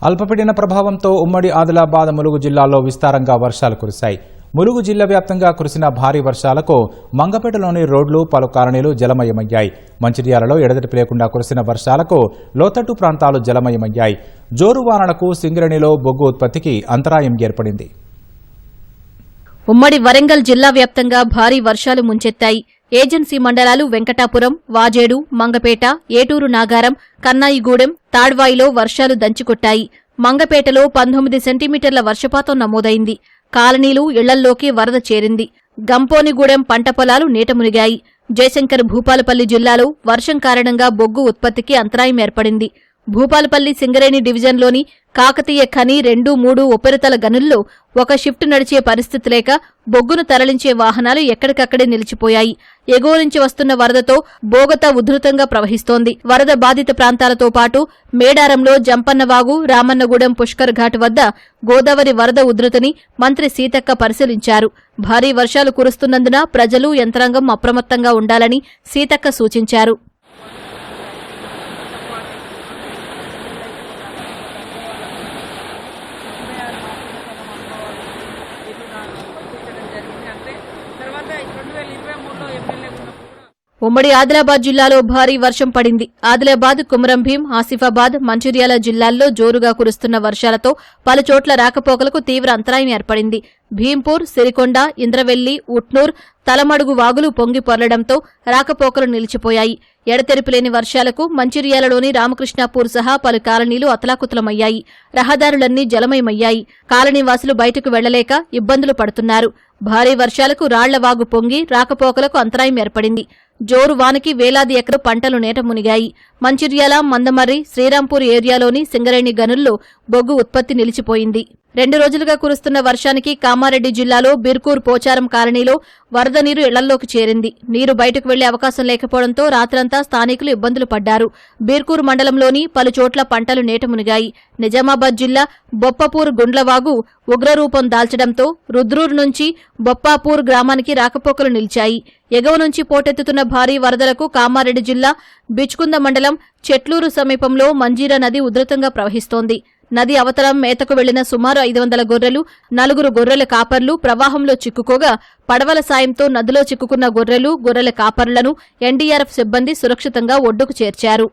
అల్పపీడన ప్రభావంతో ఉమ్మడి ఆదిలాబాద్ ములుగు జిల్లాల్లో విస్తారంగా వర్షాలు కురిశాయి. ములుగు జిల్లా వ్యాప్తంగా కురిసిన భారీ వర్షాలకు మంగపేటలోని రోడ్లు పలు కాలనీలు జలమయమయ్యాయి. మంచిర్యాలలో ఎడతెరిపి లేకుండా కురిసిన వర్షాలకు లోతట్టు ప్రాంతాలు జలమయమయ్యాయి. జోరు వానలకు సింగరేణిలో బొగ్గు ఉత్పత్తికి అంతరాయం ఏర్పడింది. ఉమ్మడి వరంగల్ జిల్లా వ్యాప్తంగా భారీ వర్షాలు ముంచెత్తాయి. ఏజెన్సీ మండలాలు వెంకటాపురం, వాజేడు, మంగపేట, ఏటూరు నాగారం, కన్నాయిగూడెం, తాడ్వాయిలో వర్షాలు దంచికొట్టాయి. మంగపేటలో 19 సెంటీమీటర్ల వర్షపాతం నమోదైంది. కాలనీలు, ఇళ్లల్లోకి వరద చేరింది. గంపోనిగూడెం పంట పొలాలు నీట మునిగాయి. జయశంకర్ భూపాలపల్లి జిల్లాలో వర్షం కారణంగా బొగ్గు ఉత్పత్తికి అంతరాయం ఏర్పడింది. భూపాలపల్లి సింగరేణి డివిజన్లోని కాకతీయ ఖని 2, 3 ఉపరితల గనుల్లో ఒక షిఫ్ట్ నడిచే పరిస్థితి లేక బొగ్గును తరలించే వాహనాలు ఎక్కడికక్కడే నిలిచిపోయాయి. ఎగువ నుంచి వస్తున్న వరదతో బోగత ఉధృతంగా ప్రవహిస్తోంది. వరద బాధిత ప్రాంతాలతో పాటు మేడారంలో జంపన్నవాగు, రామన్నగూడెం పుష్కర్ ఘాట్ వద్ద గోదావరి వరద ఉధృతిని మంత్రి సీతక్క పరిశీలించారు. భారీ వర్షాలు కురుస్తున్నందున ప్రజలు, యంత్రాంగం అప్రమత్తంగా ఉండాలని సీతక్క సూచించారు. ఉమ్మడి ఆదిలాబాద్ జిల్లాలో భారీ వర్షం పడింది. ఆదిలాబాద్, కుమరంభీం, ఆసిఫాబాద్, మంచిర్యాల జిల్లాల్లో జోరుగా కురుస్తున్న వర్షాలతో పలుచోట్ల రాకపోకలకు తీవ్ర అంతరాయం ఏర్పడింది. భీంపూర్, సిరికొండ, ఇంద్రవెల్లి, ఉట్నూర్, తలమడుగు వాగులు పొంగి పొర్లడంతో రాకపోకలు నిలిచిపోయాయి. ఎడతెరిపిలేని వర్షాలకు మంచిర్యాలలోని రామకృష్ణాపూర్ సహా పలు కాలనీలు అతలాకుతలమయ్యాయి. రహదారులన్నీ జలమయమయ్యాయి. కాలనీవాసులు బయటకు వెళ్లలేక ఇబ్బందులు పడుతున్నారు. భారీ వర్షాలకు రాళ్లవాగు పొంగి రాకపోకలకు అంతరాయం ఏర్పడింది. జోరు వానకి వేలాది ఎకరాలు పంటలు నీట మునిగాయి. మంచిర్యాల, మందమర్రి, శ్రీరాంపూర్ ఏరియాలోని సింగరేణి గనుల్లో బొగ్గు ఉత్పత్తి నిలిచిపోయింది. 2 రోజులుగా కురుస్తున్న వర్షానికి కామారెడ్డి జిల్లాలో బిర్కూర్ పోచారం కాలనీలో వరద నీరు ఇళ్లల్లోకి చేరింది. నీరు బయటకు వెళ్లే అవకాశం లేకపోవడంతో రాత్రంతా స్థానికులు ఇబ్బందులు పడ్డారు. బీర్కూర్ మండలంలోని పలుచోట్ల పంటలు నీట మునిగాయి. నిజామాబాద్ జిల్లా బొప్పపూర్ గుండ్లవాగు ఉగ్రరూపం దాల్చడంతో రుద్రూర్ నుంచి బొప్పాపూర్ గ్రామానికి రాకపోకలు నిలిచాయి. ఎగువ నుంచి పోటెత్తుతున్న భారీ వరదలకు కామారెడ్డి జిల్లా బిచ్కుంద మండలం చెట్లూరు సమీపంలో మంజీరా నది ఉధృతంగా ప్రవహిస్తోంది. నది అవతలం మేతకు వెళ్లిన సుమారు 500 గొర్రెలు, 4 గొర్రెల కాపర్లు ప్రవాహంలో చిక్కుకోగా పడవల సాయంతో నదిలో చిక్కుకున్న గొర్రెలు, గొర్రెల కాపర్లను ఎన్డీఆర్ఎఫ్ సిబ్బంది సురక్షితంగా ఒడ్డుకు చేర్చారు.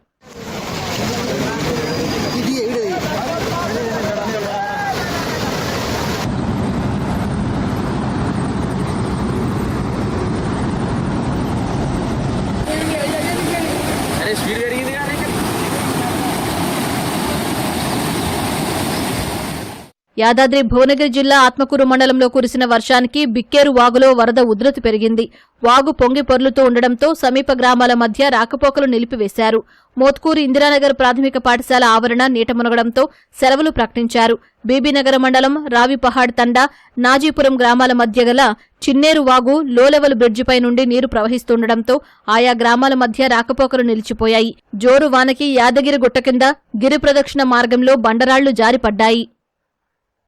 యాదాద్రి భువనగిరి జిల్లా ఆత్మకూరు మండలంలో కురిసిన వర్షానికి బిక్కేరు వాగులో వరద ఉధృతి పెరిగింది. వాగు పొంగి పొర్లుతూ ఉండడంతో సమీప గ్రామాల మధ్య రాకపోకలు నిలిపివేశారు. మోత్కూరు ఇందిరానగర్ ప్రాథమిక పాఠశాల ఆవరణ నీట మునగడంతో సెలవులు ప్రకటించారు. బీబీనగర్ మండలం రావిపహాడ్ తండా, నాజీపురం గ్రామాల మధ్య గల చిన్నేరు వాగు లో లెవెల్ బ్రిడ్జిపై నుండి నీరు ప్రవహిస్తుండటంతో ఆయా గ్రామాల మధ్య రాకపోకలు నిలిచిపోయాయి. జోరు వానకి యాదగిరి గుట్ట కింద గిరి ప్రదక్షిణ మార్గంలో బండరాళ్లు జారిపడ్డాయి.